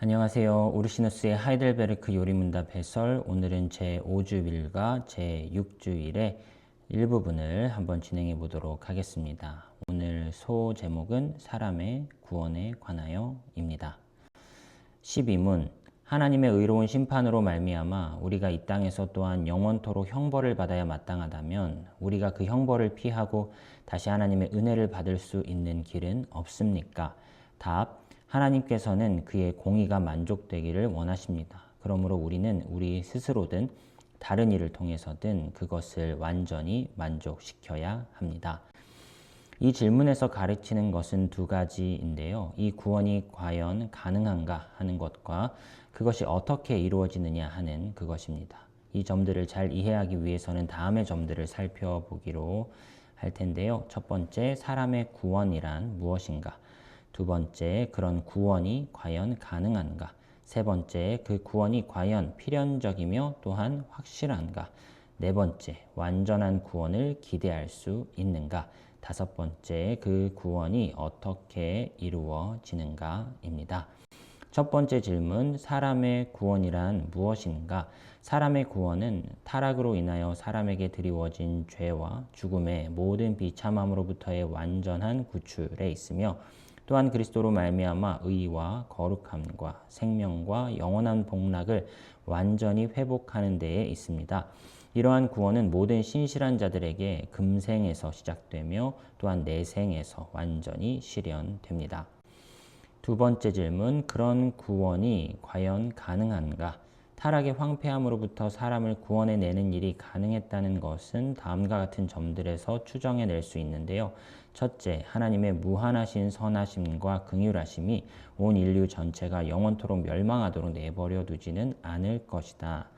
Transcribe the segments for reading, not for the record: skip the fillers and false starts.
안녕하세요. 우르시누스의 하이델베르크 요리문답 해설, 오늘은 제5주일과 제6주일의 일부분을 한번 진행해 보도록 하겠습니다. 오늘 소 제목은 사람의 구원에 관하여입니다. 12문 하나님의 의로운 심판으로 말미암아 우리가 이 땅에서 또한 영원토록 형벌을 받아야 마땅하다면 우리가 그 형벌을 피하고 다시 하나님의 은혜를 받을 수 있는 길은 없습니까? 답. 하나님께서는 그의 공의가 만족되기를 원하십니다. 그러므로 우리는 우리 스스로든 다른 일을 통해서든 그것을 완전히 만족시켜야 합니다. 이 질문에서 가르치는 것은 두 가지인데요. 이 구원이 과연 가능한가 하는 것과 그것이 어떻게 이루어지느냐 하는 그것입니다. 이 점들을 잘 이해하기 위해서는 다음의 점들을 살펴보기로 할 텐데요. 첫 번째, 사람의 구원이란 무엇인가? 두 번째, 그런 구원이 과연 가능한가? 세 번째, 그 구원이 과연 필연적이며 또한 확실한가? 네 번째, 완전한 구원을 기대할 수 있는가? 다섯 번째, 그 구원이 어떻게 이루어지는가입니다. 첫 번째 질문, 사람의 구원이란 무엇인가? 사람의 구원은 타락으로 인하여 사람에게 드리워진 죄와 죽음의 모든 비참함으로부터의 완전한 구출에 있으며 또한 그리스도로 말미암아 의와 거룩함과 생명과 영원한 복락을 완전히 회복하는 데에 있습니다. 이러한 구원은 모든 신실한 자들에게 금생에서 시작되며 또한 내생에서 완전히 실현됩니다. 두 번째 질문, 그런 구원이 과연 가능한가? 타락의 황폐함으로부터 사람을 구원해내는 일이 가능했다는 것은 다음과 같은 점들에서 추정해낼 수 있는데요. 첫째, 하나님의 무한하신 선하심과 긍휼하심이 온 인류 전체가 영원토록 멸망하도록 내버려 두지는 않을 것이다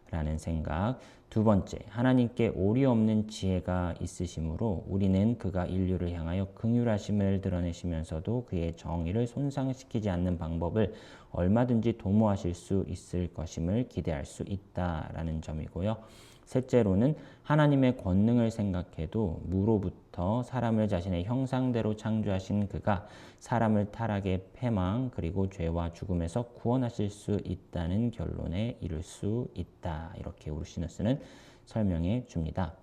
라는 생각. 두 번째, 하나님께 오리 없는 지혜가 있으시므로 우리는 그가 인류를 향하여 긍휼하심을 드러내시면서도 그의 정의를 손상시키지 않는 방법을 얼마든지 도모하실 수 있을 것임을 기대할 수 있다라는 점이고요. 셋째로는 하나님의 권능을 생각해도 무로부터 사람을 자신의 형상대로 창조하신 그가 사람을 타락의 패망 그리고 죄와 죽음에서 구원하실 수 있다는 결론에 이를 수 있다. 이렇게 우르시누스는 설명해 줍니다.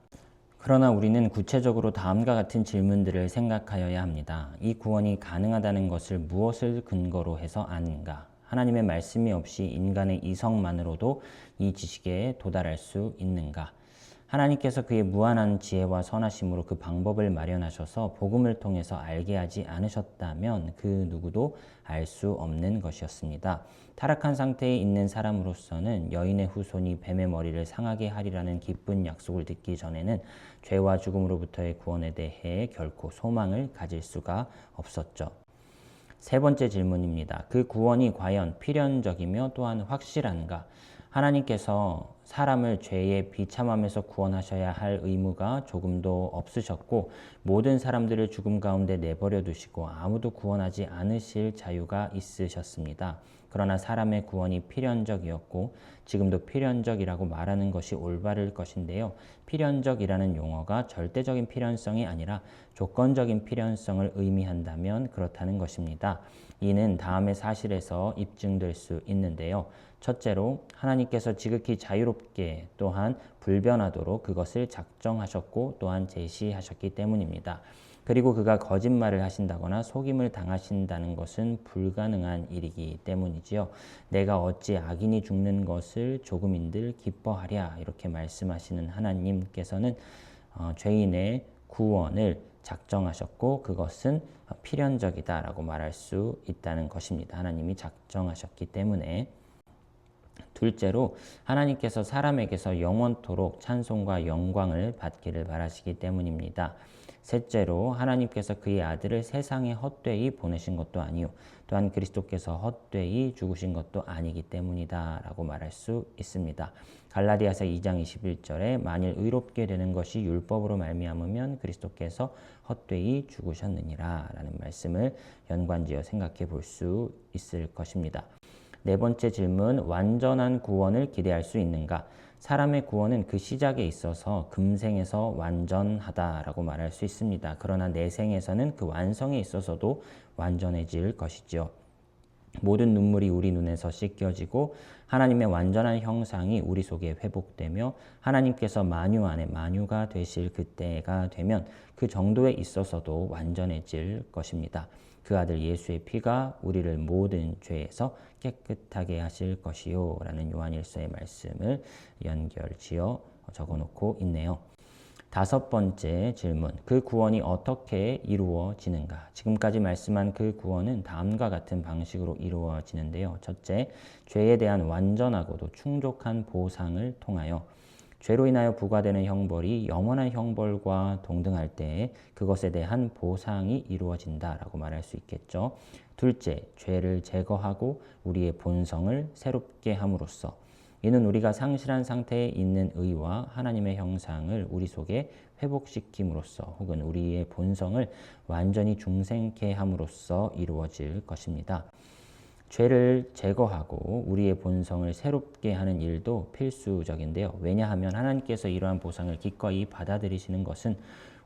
그러나 우리는 구체적으로 다음과 같은 질문들을 생각하여야 합니다. 이 구원이 가능하다는 것을 무엇을 근거로 해서 아는가? 하나님의 말씀이 없이 인간의 이성만으로도 이 지식에 도달할 수 있는가? 하나님께서 그의 무한한 지혜와 선하심으로 그 방법을 마련하셔서 복음을 통해서 알게 하지 않으셨다면 그 누구도 알 수 없는 것이었습니다. 타락한 상태에 있는 사람으로서는 여인의 후손이 뱀의 머리를 상하게 하리라는 기쁜 약속을 듣기 전에는 죄와 죽음으로부터의 구원에 대해 결코 소망을 가질 수가 없었죠. 세 번째 질문입니다. 그 구원이 과연 필연적이며 또한 확실한가? 하나님께서 사람을 죄의 비참함에서 구원하셔야 할 의무가 조금도 없으셨고 모든 사람들을 죽음 가운데 내버려 두시고 아무도 구원하지 않으실 자유가 있으셨습니다. 그러나 사람의 구원이 필연적이었고 지금도 필연적이라고 말하는 것이 올바를 것인데요. 필연적이라는 용어가 절대적인 필연성이 아니라 조건적인 필연성을 의미한다면 그렇다는 것입니다. 이는 다음의 사실에서 입증될 수 있는데요. 첫째로 하나님께서 지극히 자유롭게 또한 불변하도록 그것을 작정하셨고 또한 제시하셨기 때문입니다. 그리고 그가 거짓말을 하신다거나 속임을 당하신다는 것은 불가능한 일이기 때문이지요. 내가 어찌 악인이 죽는 것을 조금인들 기뻐하랴 이렇게 말씀하시는 하나님께서는 죄인의 구원을 작정하셨고 그것은 필연적이다라고 말할 수 있다는 것입니다. 하나님이 작정하셨기 때문에. 둘째로 하나님께서 사람에게서 영원토록 찬송과 영광을 받기를 바라시기 때문입니다. 셋째로 하나님께서 그의 아들을 세상에 헛되이 보내신 것도 아니요 또한 그리스도께서 헛되이 죽으신 것도 아니기 때문이다 라고 말할 수 있습니다. 갈라디아서 2장 21절에 만일 의롭게 되는 것이 율법으로 말미암으면 그리스도께서 헛되이 죽으셨느니라 라는 말씀을 연관지어 생각해 볼 수 있을 것입니다. 네 번째 질문, 완전한 구원을 기대할 수 있는가? 사람의 구원은 그 시작에 있어서 금생에서 완전하다라고 말할 수 있습니다. 그러나 내생에서는 그 완성에 있어서도 완전해질 것이죠. 모든 눈물이 우리 눈에서 씻겨지고 하나님의 완전한 형상이 우리 속에 회복되며 하나님께서 만유 안에 만유가 되실 그때가 되면 그 정도에 있어서도 완전해질 것입니다. 그 아들 예수의 피가 우리를 모든 죄에서 깨끗하게 하실 것이요 라는 요한일서의 말씀을 연결지어 적어놓고 있네요. 다섯 번째 질문, 그 구원이 어떻게 이루어지는가? 지금까지 말씀한 그 구원은 다음과 같은 방식으로 이루어지는데요. 첫째, 죄에 대한 완전하고도 충족한 보상을 통하여 죄로 인하여 부과되는 형벌이 영원한 형벌과 동등할 때 그것에 대한 보상이 이루어진다라고 말할 수 있겠죠. 둘째, 죄를 제거하고 우리의 본성을 새롭게 함으로써 이는 우리가 상실한 상태에 있는 의와 하나님의 형상을 우리 속에 회복시킴으로써 혹은 우리의 본성을 완전히 중생케 함으로써 이루어질 것입니다. 죄를 제거하고 우리의 본성을 새롭게 하는 일도 필수적인데요. 왜냐하면 하나님께서 이러한 보상을 기꺼이 받아들이시는 것은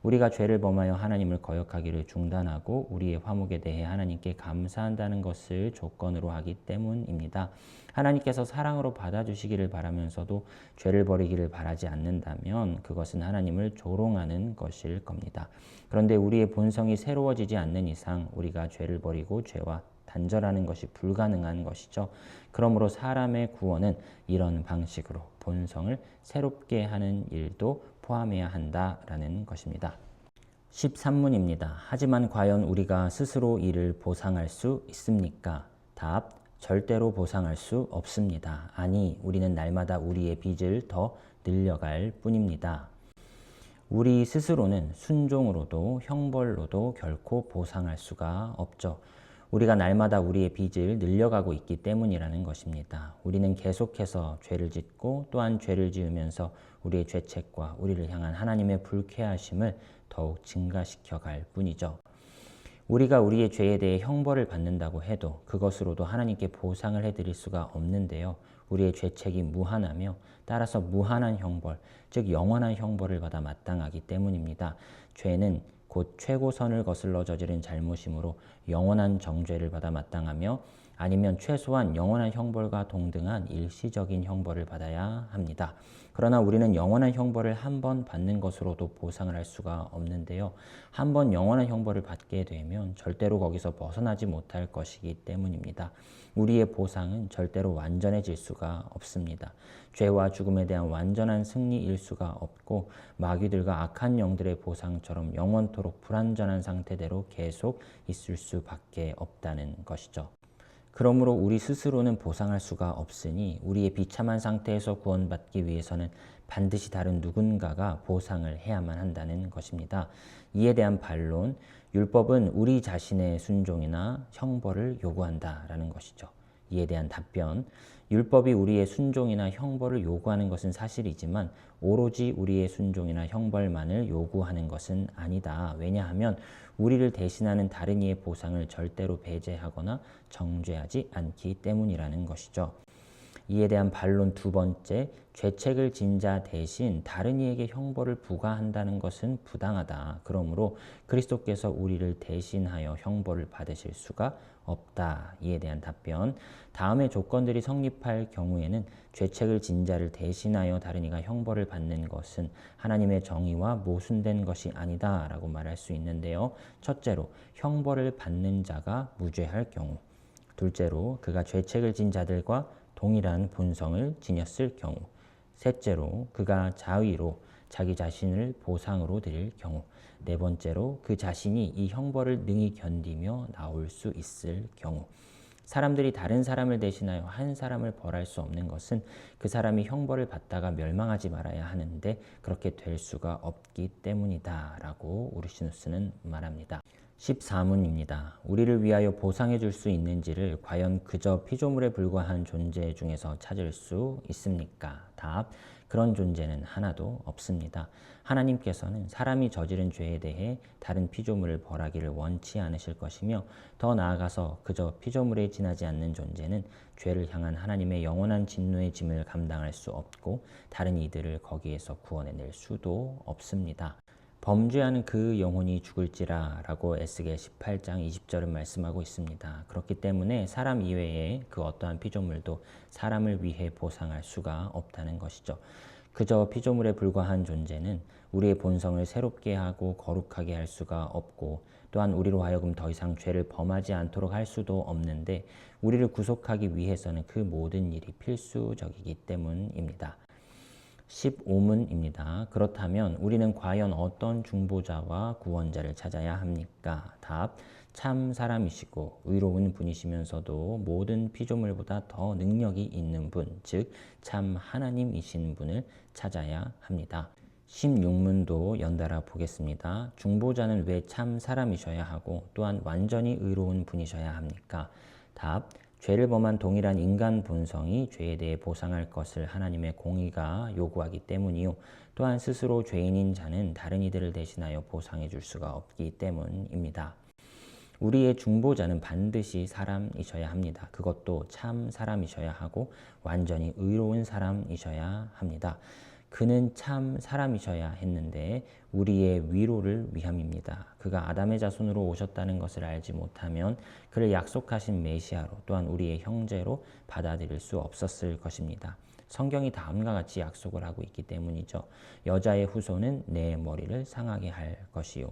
우리가 죄를 범하여 하나님을 거역하기를 중단하고 우리의 화목에 대해 하나님께 감사한다는 것을 조건으로 하기 때문입니다. 하나님께서 사랑으로 받아주시기를 바라면서도 죄를 버리기를 바라지 않는다면 그것은 하나님을 조롱하는 것일 겁니다. 그런데 우리의 본성이 새로워지지 않는 이상 우리가 죄를 버리고 죄와 단절하는 것이 불가능한 것이죠. 그러므로 사람의 구원은 이런 방식으로 본성을 새롭게 하는 일도 포함해야 한다라는 것입니다. 13문입니다. 하지만 과연 우리가 스스로 이를 보상할 수 있습니까? 답, 절대로 보상할 수 없습니다. 아니, 우리는 날마다 우리의 빚을 더 늘려갈 뿐입니다. 우리 스스로는 순종으로도 형벌로도 결코 보상할 수가 없죠. 우리가 날마다 우리의 빚을 늘려가고 있기 때문이라는 것입니다. 우리는 계속해서 죄를 짓고 또한 죄를 지으면서 우리의 죄책과 우리를 향한 하나님의 불쾌하심을 더욱 증가시켜 갈 뿐이죠. 우리가 우리의 죄에 대해 형벌을 받는다고 해도 그것으로도 하나님께 보상을 해드릴 수가 없는데요. 우리의 죄책이 무한하며 따라서 무한한 형벌, 즉 영원한 형벌을 받아 마땅하기 때문입니다. 죄는 곧 최고선을 거슬러 저지른 잘못이므로 영원한 정죄를 받아 마땅하며 아니면 최소한 영원한 형벌과 동등한 일시적인 형벌을 받아야 합니다. 그러나 우리는 영원한 형벌을 한 번 받는 것으로도 보상을 할 수가 없는데요. 한 번 영원한 형벌을 받게 되면 절대로 거기서 벗어나지 못할 것이기 때문입니다. 우리의 보상은 절대로 완전해질 수가 없습니다. 죄와 죽음에 대한 완전한 승리일 수가 없고 마귀들과 악한 영들의 보상처럼 영원토록 불완전한 상태대로 계속 있을 수밖에 없다는 것이죠. 그러므로 우리 스스로는 보상할 수가 없으니 우리의 비참한 상태에서 구원받기 위해서는 반드시 다른 누군가가 보상을 해야만 한다는 것입니다. 이에 대한 반론, 율법은 우리 자신의 순종이나 형벌을 요구한다라는 것이죠. 이에 대한 답변, 율법이 우리의 순종이나 형벌을 요구하는 것은 사실이지만 오로지 우리의 순종이나 형벌만을 요구하는 것은 아니다. 왜냐하면 우리를 대신하는 다른 이의 보상을 절대로 배제하거나 정죄하지 않기 때문이라는 것이죠. 이에 대한 반론 두 번째, 죄책을 진 자 대신 다른 이에게 형벌을 부과한다는 것은 부당하다. 그러므로 그리스도께서 우리를 대신하여 형벌을 받으실 수가 없다. 이에 대한 답변, 다음의 조건들이 성립할 경우에는 죄책을 진 자를 대신하여 다른 이가 형벌을 받는 것은 하나님의 정의와 모순된 것이 아니다 라고 말할 수 있는데요. 첫째로, 형벌을 받는 자가 무죄할 경우, 둘째로, 그가 죄책을 진 자들과 동일한 본성을 지녔을 경우, 셋째로 그가 자의로 자기 자신을 보상으로 드릴 경우, 네 번째로 그 자신이 이 형벌을 능히 견디며 나올 수 있을 경우. 사람들이 다른 사람을 대신하여 한 사람을 벌할 수 없는 것은 그 사람이 형벌을 받다가 멸망하지 말아야 하는데 그렇게 될 수가 없기 때문이다 라고 우르시누스는 말합니다. 14문입니다. 우리를 위하여 보상해 줄 수 있는지를 과연 그저 피조물에 불과한 존재 중에서 찾을 수 있습니까? 답, 그런 존재는 하나도 없습니다. 하나님께서는 사람이 저지른 죄에 대해 다른 피조물을 벌하기를 원치 않으실 것이며 더 나아가서 그저 피조물에 지나지 않는 존재는 죄를 향한 하나님의 영원한 진노의 짐을 감당할 수 없고 다른 이들을 거기에서 구원해낼 수도 없습니다. 범죄하는 그 영혼이 죽을지라 라고 에스겔 18장 20절은 말씀하고 있습니다. 그렇기 때문에 사람 이외에 그 어떠한 피조물도 사람을 위해 보상할 수가 없다는 것이죠. 그저 피조물에 불과한 존재는 우리의 본성을 새롭게 하고 거룩하게 할 수가 없고 또한 우리로 하여금 더 이상 죄를 범하지 않도록 할 수도 없는데 우리를 구속하기 위해서는 그 모든 일이 필수적이기 때문입니다. 15문입니다. 그렇다면 우리는 과연 어떤 중보자와 구원자를 찾아야 합니까? 답. 참 사람이시고 의로운 분이시면서도 모든 피조물보다 더 능력이 있는 분, 즉 참 하나님이신 분을 찾아야 합니다. 16문도 연달아 보겠습니다. 중보자는 왜 참 사람이셔야 하고 또한 완전히 의로운 분이셔야 합니까? 답. 죄를 범한 동일한 인간 본성이 죄에 대해 보상할 것을 하나님의 공의가 요구하기 때문이요. 또한 스스로 죄인인 자는 다른 이들을 대신하여 보상해 줄 수가 없기 때문입니다. 우리의 중보자는 반드시 사람이셔야 합니다. 그것도 참 사람이셔야 하고 완전히 의로운 사람이셔야 합니다. 그는 참 사람이셔야 했는데 우리의 위로를 위함입니다. 그가 아담의 자손으로 오셨다는 것을 알지 못하면 그를 약속하신 메시아로 또한 우리의 형제로 받아들일 수 없었을 것입니다. 성경이 다음과 같이 약속을 하고 있기 때문이죠. 여자의 후손은 내 머리를 상하게 할 것이요.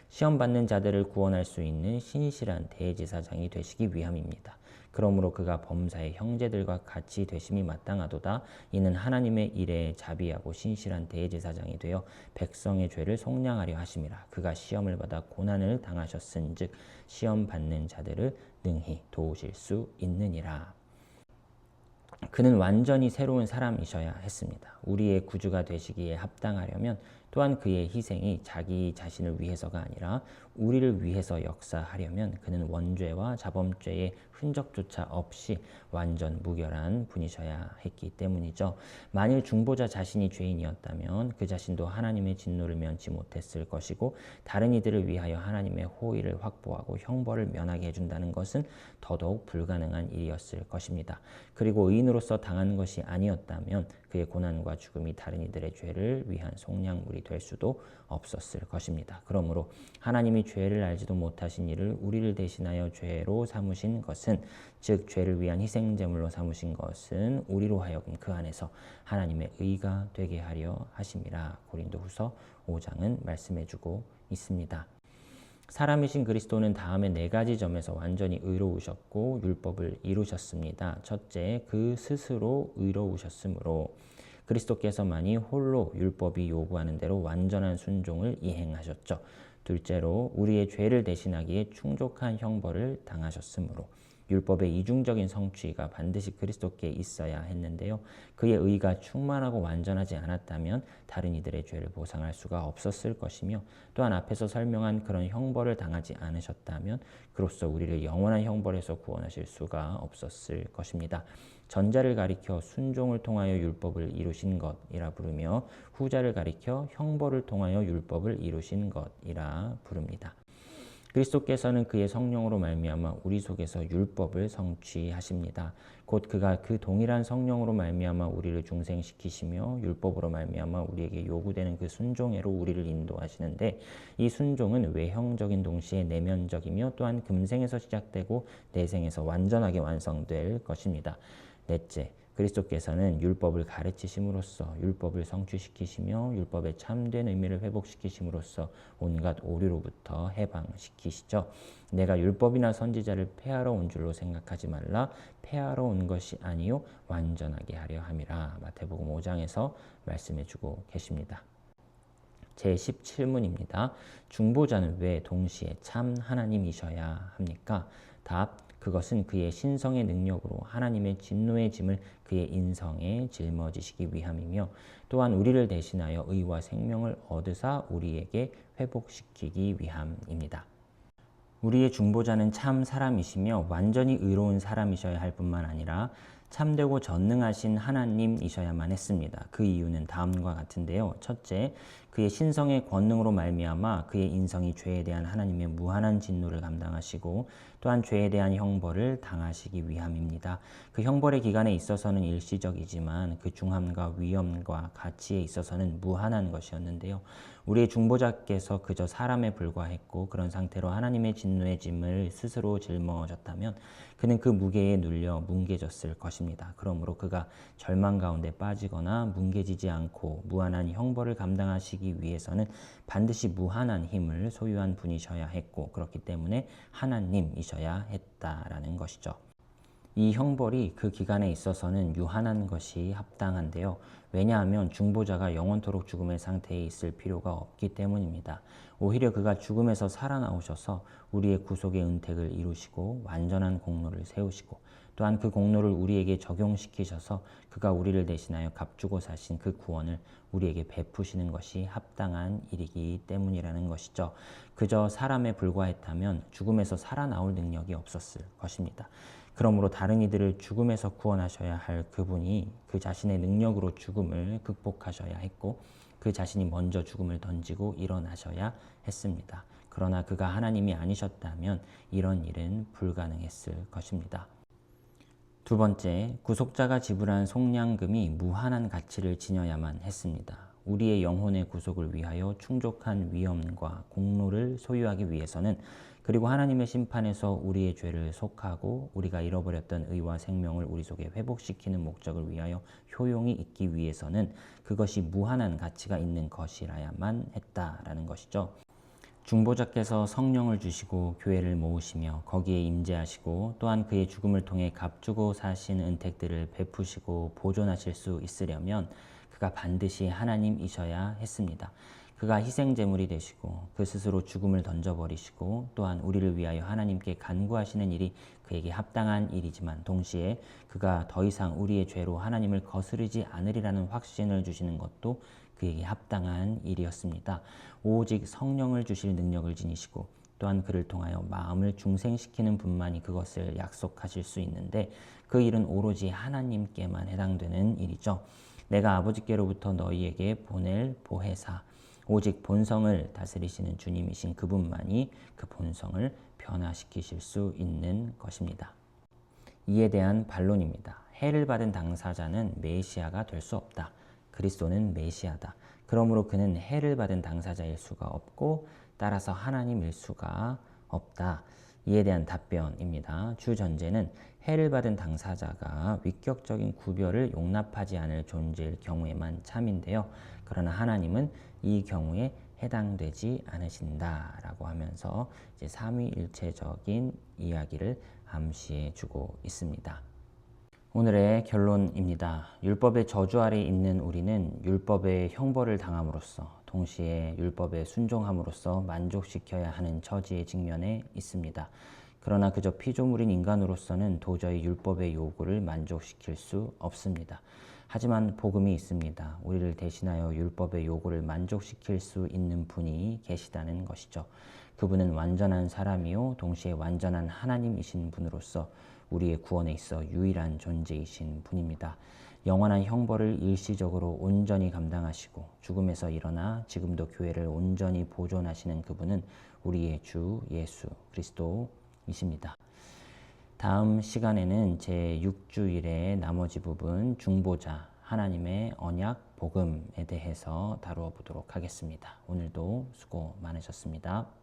시험받는 자들을 구원할 수 있는 신실한 대제사장이 되시기 위함입니다. 그러므로 그가 범사의 형제들과 같이 되심이 마땅하도다. 이는 하나님의 일에 자비하고 신실한 대제사장이 되어 백성의 죄를 속량하려 하심이라. 그가 시험을 받아 고난을 당하셨은즉 시험 받는 자들을 능히 도우실 수 있느니라. 그는 완전히 새로운 사람이셔야 했습니다. 우리의 구주가 되시기에 합당하려면 또한 그의 희생이 자기 자신을 위해서가 아니라 우리를 위해서 역사하려면 그는 원죄와 자범죄의 흔적조차 없이 완전 무결한 분이셔야 했기 때문이죠. 만일 중보자 자신이 죄인이었다면 그 자신도 하나님의 진노를 면치 못했을 것이고 다른 이들을 위하여 하나님의 호의를 확보하고 형벌을 면하게 해준다는 것은 더더욱 불가능한 일이었을 것입니다. 그리고 의인으로서 당한 것이 아니었다면 그의 고난과 죽음이 다른 이들의 죄를 위한 속량물이 될 수도 없었을 것입니다. 그러므로 하나님이 죄를 알지도 못하신 이를 우리를 대신하여 죄로 삼으신 것은, 즉 죄를 위한 희생제물로 삼으신 것은 우리로 하여금 그 안에서 하나님의 의가 되게 하려 하심이라. 고린도후서 5장은 말씀해주고 있습니다. 사람이신 그리스도는 다음에 4가지 점에서 완전히 의로우셨고 율법을 이루셨습니다. 첫째, 그 스스로 의로우셨으므로 그리스도께서만이 홀로 율법이 요구하는 대로 완전한 순종을 이행하셨죠. 둘째로, 우리의 죄를 대신하기에 충족한 형벌을 당하셨으므로 율법의 이중적인 성취가 반드시 그리스도께 있어야 했는데요. 그의 의가 충만하고 완전하지 않았다면 다른 이들의 죄를 보상할 수가 없었을 것이며, 또한 앞에서 설명한 그런 형벌을 당하지 않으셨다면 그로써 우리를 영원한 형벌에서 구원하실 수가 없었을 것입니다. 전자를 가리켜 순종을 통하여 율법을 이루신 것이라 부르며 후자를 가리켜 형벌을 통하여 율법을 이루신 것이라 부릅니다. 그리스도께서는 그의 성령으로 말미암아 우리 속에서 율법을 성취하십니다. 곧 그가 그 동일한 성령으로 말미암아 우리를 중생시키시며 율법으로 말미암아 우리에게 요구되는 그 순종애로 우리를 인도하시는데, 이 순종은 외형적인 동시에 내면적이며 또한 금생에서 시작되고 내생에서 완전하게 완성될 것입니다. 넷째, 그리스도께서는 율법을 가르치심으로써 율법을 성취시키시며 율법의 참된 의미를 회복시키심으로써 온갖 오류로부터 해방시키시죠. 내가 율법이나 선지자를 폐하러 온 줄로 생각하지 말라. 폐하러 온 것이 아니요 완전하게 하려 함이라. 마태복음 5장에서 말씀해주고 계십니다. 제17문입니다. 중보자는 왜 동시에 참 하나님이셔야 합니까? 답. 그것은 그의 신성의 능력으로 하나님의 진노의 짐을 그의 인성에 짊어지시기 위함이며, 또한 우리를 대신하여 의와 생명을 얻으사 우리에게 회복시키기 위함입니다. 우리의 중보자는 참 사람이시며 완전히 의로운 사람이셔야 할 뿐만 아니라 참되고 전능하신 하나님이셔야만 했습니다. 그 이유는 다음과 같은데요. 첫째, 그의 신성의 권능으로 말미암아 그의 인성이 죄에 대한 하나님의 무한한 진노를 감당하시고 또한 죄에 대한 형벌을 당하시기 위함입니다. 그 형벌의 기간에 있어서는 일시적이지만 그 중함과 위엄과 가치에 있어서는 무한한 것이었는데요. 우리의 중보자께서 그저 사람에 불과했고 그런 상태로 하나님의 진노의 짐을 스스로 짊어졌다면 그는 그 무게에 눌려 뭉개졌을 것입니다. 그러므로 그가 절망 가운데 빠지거나 뭉개지지 않고 무한한 형벌을 감당하시기 위해서는 반드시 무한한 힘을 소유한 분이셔야 했고 그렇기 때문에 하나님이셔야 했다라는 것이죠. 이 형벌이 그 기간에 있어서는 유한한 것이 합당한데요. 왜냐하면 중보자가 영원토록 죽음의 상태에 있을 필요가 없기 때문입니다. 오히려 그가 죽음에서 살아나오셔서 우리의 구속의 은택을 이루시고 완전한 공로를 세우시고 또한 그 공로를 우리에게 적용시키셔서 그가 우리를 대신하여 값주고 사신 그 구원을 우리에게 베푸시는 것이 합당한 일이기 때문이라는 것이죠. 그저 사람에 불과했다면 죽음에서 살아나올 능력이 없었을 것입니다. 그러므로 다른 이들을 죽음에서 구원하셔야 할 그분이 그 자신의 능력으로 죽음을 극복하셔야 했고 그 자신이 먼저 죽음을 던지고 일어나셔야 했습니다. 그러나 그가 하나님이 아니셨다면 이런 일은 불가능했을 것입니다. 두 번째, 구속자가 지불한 속량금이 무한한 가치를 지녀야만 했습니다. 우리의 영혼의 구속을 위하여 충족한 위엄과 공로를 소유하기 위해서는 그리고 하나님의 심판에서 우리의 죄를 속하고 우리가 잃어버렸던 의와 생명을 우리 속에 회복시키는 목적을 위하여 효용이 있기 위해서는 그것이 무한한 가치가 있는 것이라야만 했다라는 것이죠. 중보자께서 성령을 주시고 교회를 모으시며 거기에 임재하시고 또한 그의 죽음을 통해 값주고 사신 은택들을 베푸시고 보존하실 수 있으려면 그가 반드시 하나님이셔야 했습니다. 그가 희생제물이 되시고 그 스스로 죽음을 던져버리시고 또한 우리를 위하여 하나님께 간구하시는 일이 그에게 합당한 일이지만 동시에 그가 더 이상 우리의 죄로 하나님을 거스르지 않으리라는 확신을 주시는 것도 그에게 합당한 일이었습니다. 오직 성령을 주실 능력을 지니시고 또한 그를 통하여 마음을 중생시키는 분만이 그것을 약속하실 수 있는데 그 일은 오로지 하나님께만 해당되는 일이죠. 내가 아버지께로부터 너희에게 보낼 보혜사 오직 본성을 다스리시는 주님이신 그분만이 그 본성을 변화시키실 수 있는 것입니다. 이에 대한 반론입니다. 해를 받은 당사자는 메시아가 될 수 없다. 그리스도는 메시아다. 그러므로 그는 해를 받은 당사자일 수가 없고 따라서 하나님일 수가 없다. 이에 대한 답변입니다. 주 전제는 해를 받은 당사자가 위격적인 구별을 용납하지 않을 존재일 경우에만 참인데요. 그러나 하나님은 이 경우에 해당되지 않으신다라고 하면서 이제 삼위일체적인 이야기를 암시해 주고 있습니다. 오늘의 결론입니다. 율법의 저주 아래 있는 우리는 율법의 형벌을 당함으로써 동시에 율법에 순종함으로써 만족시켜야 하는 처지에 직면해 있습니다. 그러나 그저 피조물인 인간으로서는 도저히 율법의 요구를 만족시킬 수 없습니다. 하지만 복음이 있습니다. 우리를 대신하여 율법의 요구를 만족시킬 수 있는 분이 계시다는 것이죠. 그분은 완전한 사람이요 동시에 완전한 하나님이신 분으로서 우리의 구원에 있어 유일한 존재이신 분입니다. 영원한 형벌을 일시적으로 온전히 감당하시고 죽음에서 일어나 지금도 교회를 온전히 보존하시는 그분은 우리의 주 예수 그리스도이십니다. 다음 시간에는 제6주일의 나머지 부분 중보자 하나님의 언약 복음에 대해서 다루어 보도록 하겠습니다. 오늘도 수고 많으셨습니다.